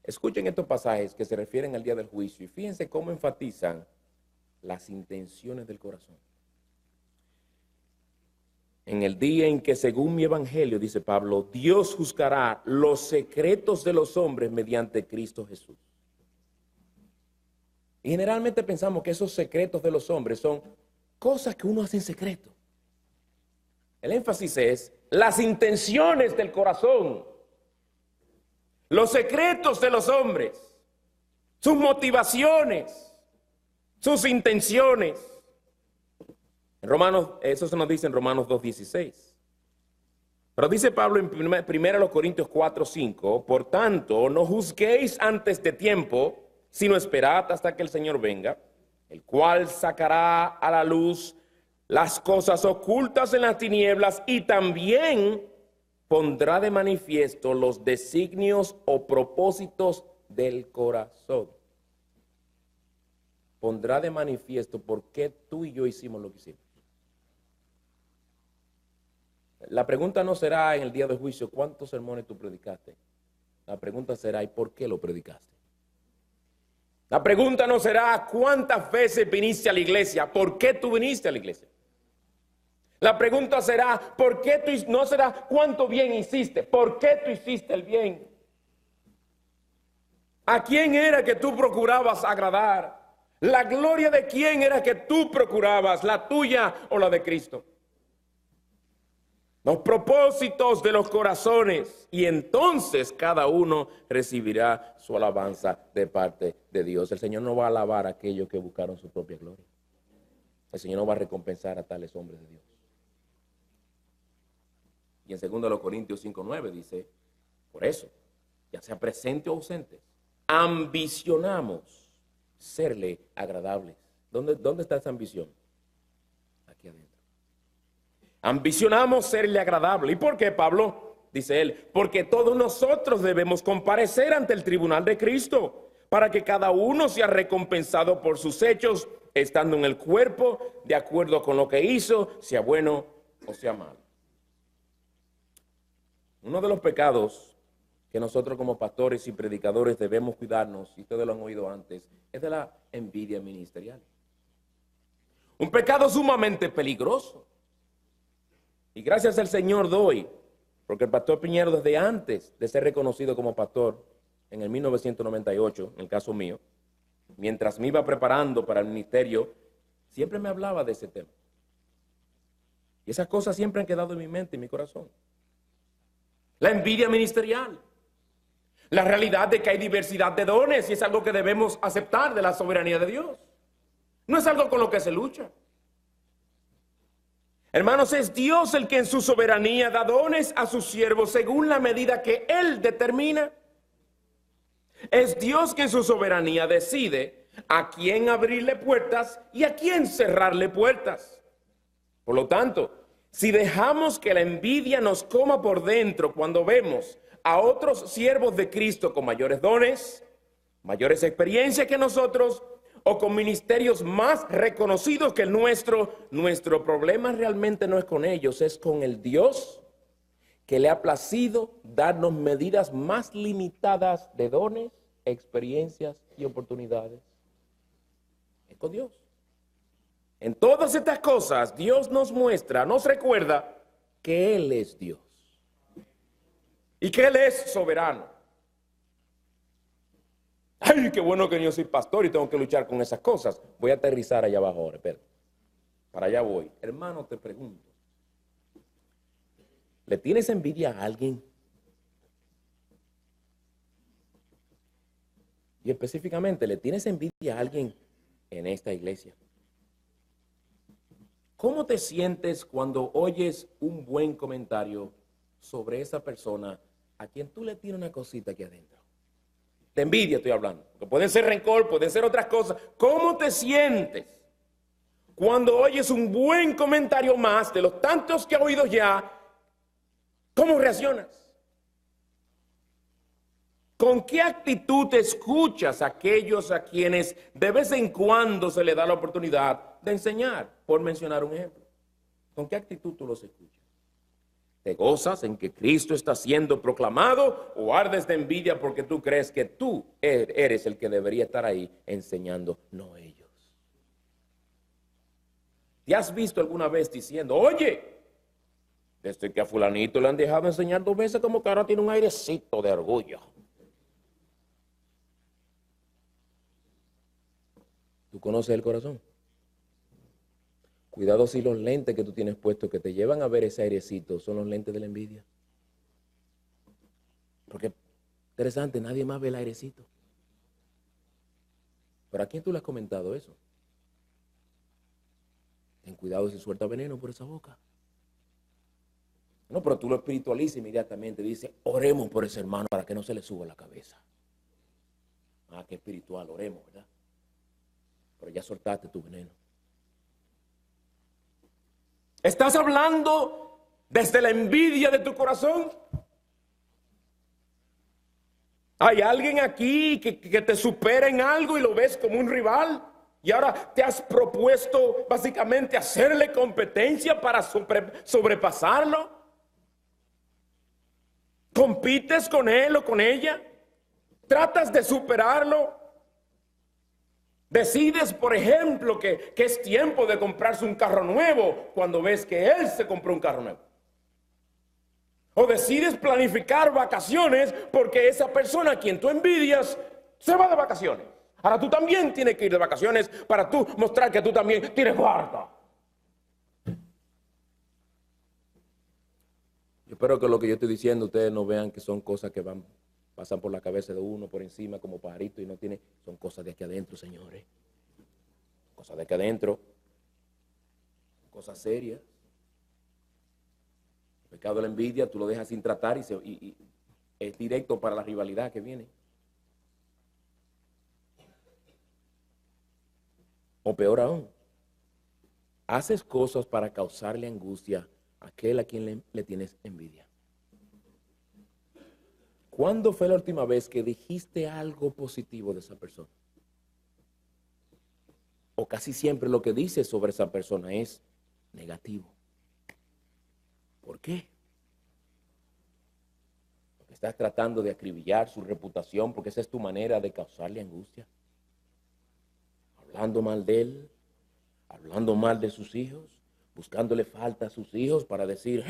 Escuchen estos pasajes que se refieren al día del juicio y fíjense cómo enfatizan las intenciones del corazón. En el día en que, según mi evangelio, dice Pablo, Dios juzgará los secretos de los hombres mediante Cristo Jesús. Y generalmente pensamos que esos secretos de los hombres son cosas que uno hace en secreto. El énfasis es las intenciones del corazón, los secretos de los hombres, sus motivaciones, sus intenciones. Romanos, eso se nos dice en Romanos 2:16. Pero dice Pablo en 1 Corintios 4:5, por tanto, no juzguéis antes de tiempo, sino esperad hasta que el Señor venga, el cual sacará a la luz las cosas ocultas en las tinieblas y también pondrá de manifiesto los designios o propósitos del corazón. Pondrá de manifiesto por qué tú y yo hicimos lo que hicimos. La pregunta no será en el día del juicio cuántos sermones tú predicaste. La pregunta será ¿y por qué lo predicaste? La pregunta no será cuántas veces viniste a la iglesia, ¿por qué tú viniste a la iglesia? La pregunta será ¿por qué tú, no será cuánto bien hiciste? ¿Por qué tú hiciste el bien? ¿A quién era que tú procurabas agradar? ¿La gloria de quién era que tú procurabas? ¿La tuya o la de Cristo? Los propósitos de los corazones, y entonces cada uno recibirá su alabanza de parte de Dios. El Señor no va a alabar a aquellos que buscaron su propia gloria. El Señor no va a recompensar a tales hombres de Dios. Y en 2 Corintios 5:9 dice, por eso, ya sea presente o ausente, ambicionamos serle agradables. ¿Dónde está esa ambición? Aquí adentro. Ambicionamos serle agradable. ¿Y por qué, Pablo? Dice él, porque todos nosotros debemos comparecer ante el tribunal de Cristo, para que cada uno sea recompensado por sus hechos, estando en el cuerpo, de acuerdo con lo que hizo, sea bueno o sea malo. Uno de los pecados que nosotros como pastores y predicadores debemos cuidarnos, y ustedes lo han oído antes, es de la envidia ministerial. Un pecado sumamente peligroso. Y gracias al Señor doy, porque el pastor Piñero desde antes de ser reconocido como pastor, en el 1998, en el caso mío, mientras me iba preparando para el ministerio, siempre me hablaba de ese tema. Y esas cosas siempre han quedado en mi mente y en mi corazón. La envidia ministerial. La realidad de que hay diversidad de dones y es algo que debemos aceptar de la soberanía de Dios. No es algo con lo que se lucha. Hermanos, es Dios el que en su soberanía da dones a sus siervos según la medida que Él determina. Es Dios que en su soberanía decide a quién abrirle puertas y a quién cerrarle puertas. Por lo tanto, si dejamos que la envidia nos coma por dentro cuando vemos a otros siervos de Cristo con mayores dones, mayores experiencias que nosotros, o con ministerios más reconocidos que el nuestro problema realmente no es con ellos, es con el Dios que le ha placido darnos medidas más limitadas de dones, experiencias y oportunidades. Es con Dios. En todas estas cosas, Dios nos muestra, nos recuerda que Él es Dios y que Él es soberano. Ay, qué bueno que yo soy pastor y tengo que luchar con esas cosas. Voy a aterrizar allá abajo ahora, espera. Para allá voy. Hermano, te pregunto, ¿le tienes envidia a alguien? Y específicamente, ¿le tienes envidia a alguien en esta iglesia? ¿Cómo te sientes cuando oyes un buen comentario sobre esa persona a quien tú le tienes una cosita aquí adentro? De envidia estoy hablando, porque pueden ser rencor, pueden ser otras cosas. ¿Cómo te sientes cuando oyes un buen comentario más de los tantos que has oído ya? ¿Cómo reaccionas? ¿Con qué actitud escuchas a aquellos a quienes de vez en cuando se les da la oportunidad de enseñar? Por mencionar un ejemplo. ¿Con qué actitud tú los escuchas? ¿Te gozas en que Cristo está siendo proclamado o ardes de envidia porque tú crees que tú eres el que debería estar ahí enseñando, no ellos? ¿Te has visto alguna vez diciendo, oye, desde que a fulanito le han dejado enseñar 2 veces, como que ahora tiene un airecito de orgullo? ¿Tú conoces el corazón? Cuidado si los lentes que tú tienes puestos que te llevan a ver ese airecito son los lentes de la envidia. Porque, interesante, nadie más ve el airecito. ¿Pero a quién tú le has comentado eso? Ten cuidado si suelta veneno por esa boca. No, pero tú lo espiritualizas inmediatamente. Dice, oremos por ese hermano para que no se le suba la cabeza. Ah, qué espiritual, oremos, ¿verdad? Pero ya soltaste tu veneno. ¿Estás hablando desde la envidia de tu corazón? ¿Hay alguien aquí que te supera en algo y lo ves como un rival? Y ahora te has propuesto básicamente hacerle competencia para sobrepasarlo. ¿Compites con él o con ella? ¿Tratas de superarlo? Decides, por ejemplo, que es tiempo de comprarse un carro nuevo cuando ves que él se compró un carro nuevo. O decides planificar vacaciones porque esa persona a quien tú envidias se va de vacaciones. Ahora tú también tienes que ir de vacaciones para tú mostrar que tú también tienes guarda. Yo espero que lo que yo estoy diciendo ustedes no vean que son cosas que pasan por la cabeza de uno, por encima, como pajarito, y no tiene, son cosas de aquí adentro, señores. Cosas de aquí adentro. Cosas serias. El pecado de la envidia, tú lo dejas sin tratar y es directo para la rivalidad que viene. O peor aún, haces cosas para causarle angustia a aquel a quien le tienes envidia. ¿Cuándo fue la última vez que dijiste algo positivo de esa persona? O casi siempre lo que dices sobre esa persona es negativo. ¿Por qué? Porque estás tratando de acribillar su reputación, porque esa es tu manera de causarle angustia. Hablando mal de él, hablando mal de sus hijos, buscándole falta a sus hijos para decir,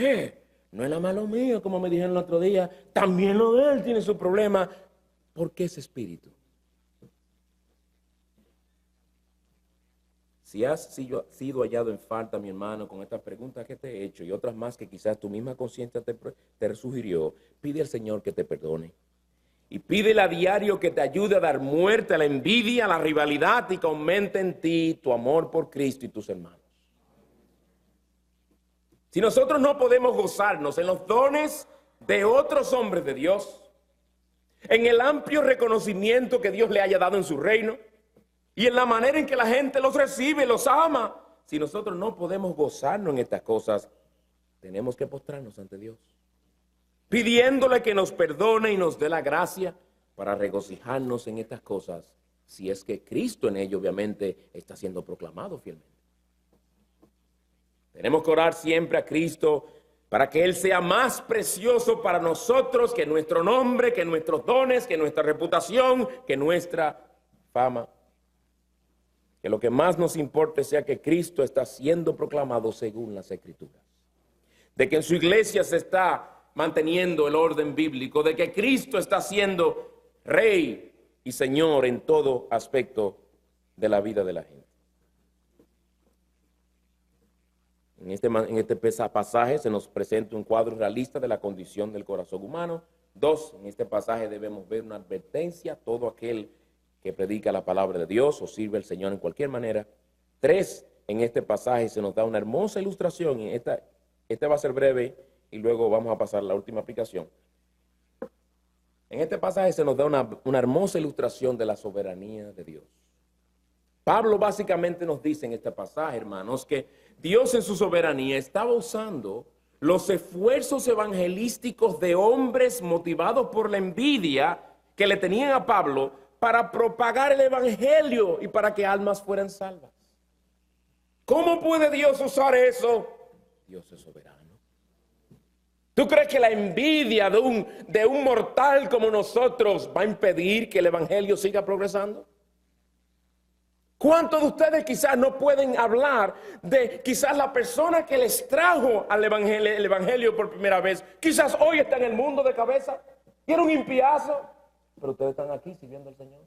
no es la malo mío, como me dijeron el otro día, también lo de él tiene su problema. ¿Por qué ese espíritu? Si has sido hallado en falta, mi hermano, con estas preguntas que te he hecho y otras más que quizás tu misma conciencia te sugirió, pide al Señor que te perdone Y pídele a diario que te ayude a dar muerte a la envidia, a la rivalidad y que aumente en ti tu amor por Cristo y tus hermanos. Si nosotros no podemos gozarnos en los dones de otros hombres de Dios, en el amplio reconocimiento que Dios le haya dado en su reino y en la manera en que la gente los recibe, los ama, si nosotros no podemos gozarnos en estas cosas, tenemos que postrarnos ante Dios, pidiéndole que nos perdone y nos dé la gracia para regocijarnos en estas cosas, si es que Cristo en ello obviamente está siendo proclamado fielmente. Tenemos que orar siempre a Cristo para que Él sea más precioso para nosotros que nuestro nombre, que nuestros dones, que nuestra reputación, que nuestra fama. Que lo que más nos importe sea que Cristo está siendo proclamado según las Escrituras. De que en su iglesia se está manteniendo el orden bíblico, de que Cristo está siendo Rey y Señor en todo aspecto de la vida de la gente. En este pasaje se nos presenta un cuadro realista de la condición del corazón humano. 2, en este pasaje debemos ver una advertencia a todo aquel que predica la palabra de Dios o sirve al Señor en cualquier manera. 3, en este pasaje se nos da una hermosa ilustración, y esta va a ser breve y luego vamos a pasar a la última aplicación. En este pasaje se nos da una hermosa ilustración de la soberanía de Dios. Pablo básicamente nos dice en este pasaje, hermanos, que Dios en su soberanía estaba usando los esfuerzos evangelísticos de hombres motivados por la envidia que le tenían a Pablo para propagar el evangelio y para que almas fueran salvas. ¿Cómo puede Dios usar eso? Dios es soberano. ¿Tú crees que la envidia de un mortal como nosotros va a impedir que el evangelio siga progresando? ¿Cuántos de ustedes quizás no pueden hablar de quizás la persona que les trajo al el evangelio por primera vez? Quizás hoy está en el mundo de cabeza y era un impiazo, pero ustedes están aquí sirviendo al Señor.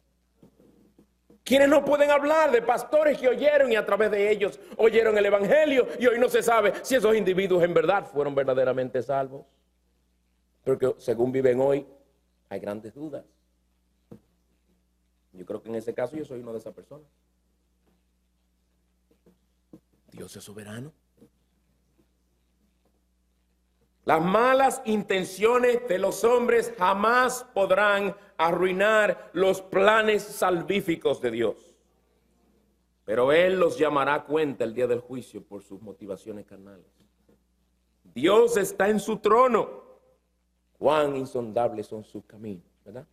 Quienes no pueden hablar de pastores que oyeron y a través de ellos oyeron el evangelio y hoy no se sabe si esos individuos en verdad fueron verdaderamente salvos. Porque según viven hoy hay grandes dudas. Yo creo que en ese caso yo soy uno de esas personas. Dios es soberano. Las malas intenciones de los hombres jamás podrán arruinar los planes salvíficos de Dios. Pero Él los llamará a cuenta el día del juicio por sus motivaciones carnales. Dios está en su trono. Cuán insondables son sus caminos, ¿verdad?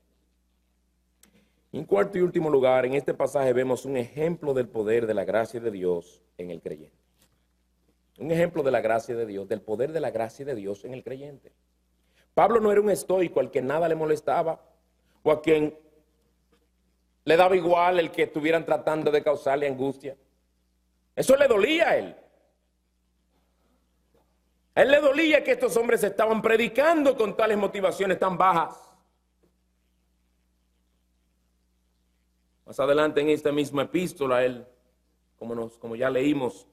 En cuarto y último lugar, en este pasaje vemos un ejemplo del poder de la gracia de Dios en el creyente. Un ejemplo de la gracia de Dios, del poder de la gracia de Dios en el creyente. Pablo no era un estoico al que nada le molestaba o a quien le daba igual el que estuvieran tratando de causarle angustia. Eso le dolía a él. A él le dolía que estos hombres estaban predicando con tales motivaciones tan bajas. Más adelante en esta misma epístola, él, como ya leímos,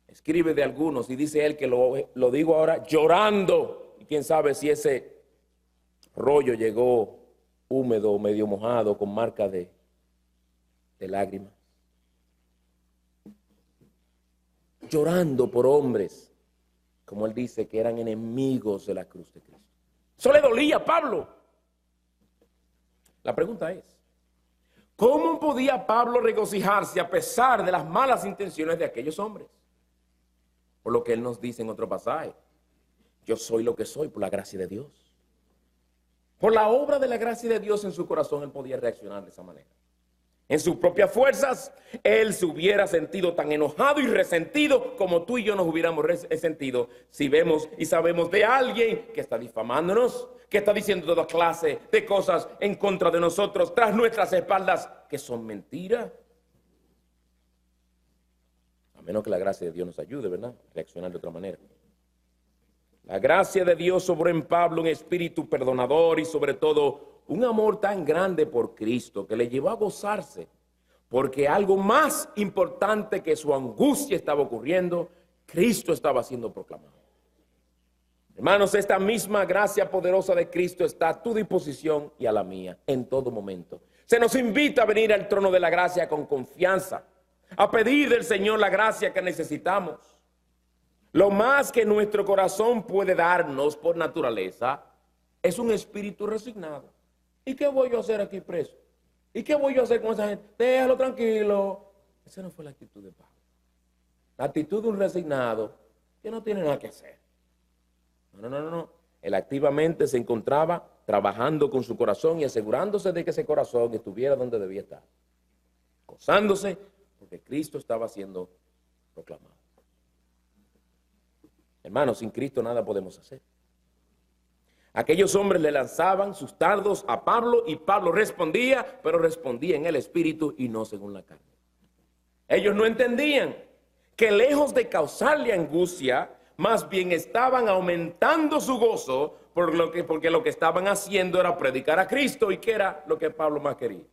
escribe de algunos y dice él que lo digo ahora llorando. Y quién sabe si ese rollo llegó húmedo, medio mojado, con marca de lágrimas. Llorando por hombres, como él dice, que eran enemigos de la cruz de Cristo. Eso le dolía a Pablo. La pregunta es, ¿cómo podía Pablo regocijarse a pesar de las malas intenciones de aquellos hombres? Por lo que él nos dice en otro pasaje, yo soy lo que soy por la gracia de Dios. Por la obra de la gracia de Dios en su corazón, él podía reaccionar de esa manera. En sus propias fuerzas, él se hubiera sentido tan enojado y resentido como tú y yo nos hubiéramos resentido si vemos y sabemos de alguien que está difamándonos, que está diciendo toda clase de cosas en contra de nosotros, tras nuestras espaldas, que son mentiras. A menos que la gracia de Dios nos ayude, ¿verdad? A reaccionar de otra manera. La gracia de Dios sobró en Pablo un espíritu perdonador y sobre todo un amor tan grande por Cristo que le llevó a gozarse porque algo más importante que su angustia estaba ocurriendo, Cristo estaba siendo proclamado. Hermanos, esta misma gracia poderosa de Cristo está a tu disposición y a la mía en todo momento. Se nos invita a venir al trono de la gracia con confianza, a pedir del Señor la gracia que necesitamos. Lo más que nuestro corazón puede darnos por naturaleza es un espíritu resignado. ¿Y qué voy yo a hacer aquí preso? ¿Y qué voy yo a hacer con esa gente? Déjalo tranquilo. Esa no fue la actitud de Pablo. La actitud de un resignado que no tiene nada que hacer. No. Él activamente se encontraba trabajando con su corazón y asegurándose de que ese corazón estuviera donde debía estar. Gozándose porque Cristo estaba siendo proclamado. Hermanos, sin Cristo nada podemos hacer. Aquellos hombres le lanzaban sus dardos a Pablo y Pablo respondía, pero respondía en el espíritu y no según la carne. Ellos no entendían que lejos de causarle angustia, más bien estaban aumentando su gozo porque lo que estaban haciendo era predicar a Cristo. ¿Y qué era lo que Pablo más quería?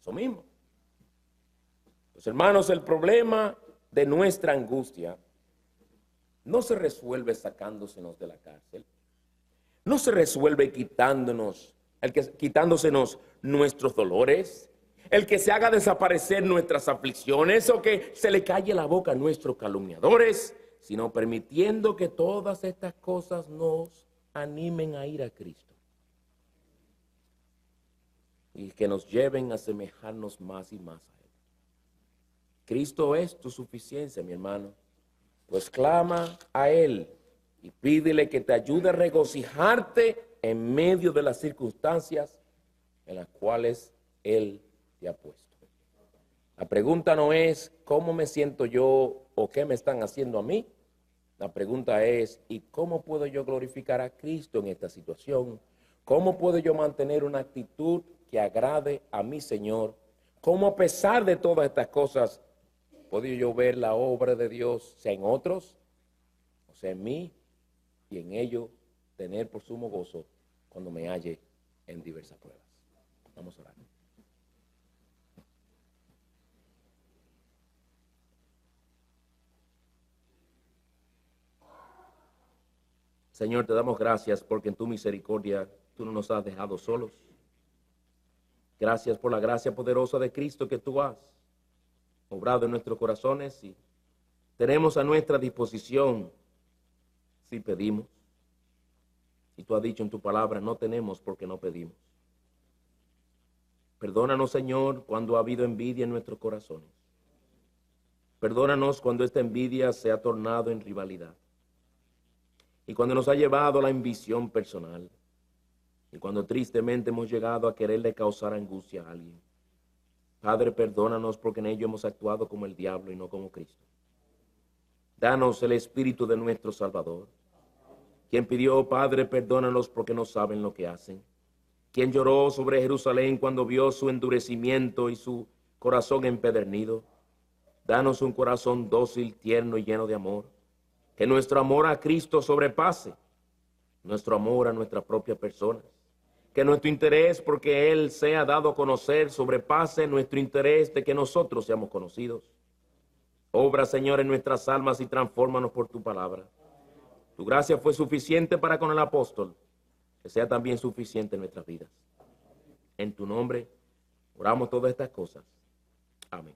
Eso mismo. Pues hermanos, el problema de nuestra angustia no se resuelve sacándosenos de la cárcel. No se resuelve quitándosenos nuestros dolores, el que se haga desaparecer nuestras aflicciones o que se le calle la boca a nuestros calumniadores, sino permitiendo que todas estas cosas nos animen a ir a Cristo y que nos lleven a asemejarnos más y más a Él. Cristo es tu suficiencia, mi hermano. Pues clama a Él y pídele que te ayude a regocijarte en medio de las circunstancias en las cuales Él te ha puesto. La pregunta no es cómo me siento yo o qué me están haciendo a mí. La pregunta es, ¿y cómo puedo yo glorificar a Cristo en esta situación? ¿Cómo puedo yo mantener una actitud que agrade a mi Señor? ¿Cómo a pesar de todas estas cosas puedo yo ver la obra de Dios, sea en otros, o sea en mí, y en ello tener por sumo gozo cuando me halle en diversas pruebas? Vamos a orar. Señor, te damos gracias porque en tu misericordia tú no nos has dejado solos. Gracias por la gracia poderosa de Cristo que tú has obrado en nuestros corazones y tenemos a nuestra disposición si pedimos. Y tú has dicho en tu palabra, no tenemos porque no pedimos. Perdónanos, Señor, cuando ha habido envidia en nuestros corazones. Perdónanos cuando esta envidia se ha tornado en rivalidad. Y cuando nos ha llevado a la ambición personal. Y cuando tristemente hemos llegado a quererle causar angustia a alguien. Padre, perdónanos porque en ello hemos actuado como el diablo y no como Cristo. Danos el espíritu de nuestro Salvador. Quien pidió, Padre, perdónanos porque no saben lo que hacen. Quien lloró sobre Jerusalén cuando vio su endurecimiento y su corazón empedernido. Danos un corazón dócil, tierno y lleno de amor. Que nuestro amor a Cristo sobrepase nuestro amor a nuestra propia persona. Que nuestro interés porque Él sea dado a conocer sobrepase nuestro interés de que nosotros seamos conocidos. Obra, Señor, en nuestras almas y transfórmanos por tu palabra. Tu gracia fue suficiente para con el apóstol, que sea también suficiente en nuestras vidas. En tu nombre oramos todas estas cosas. Amén.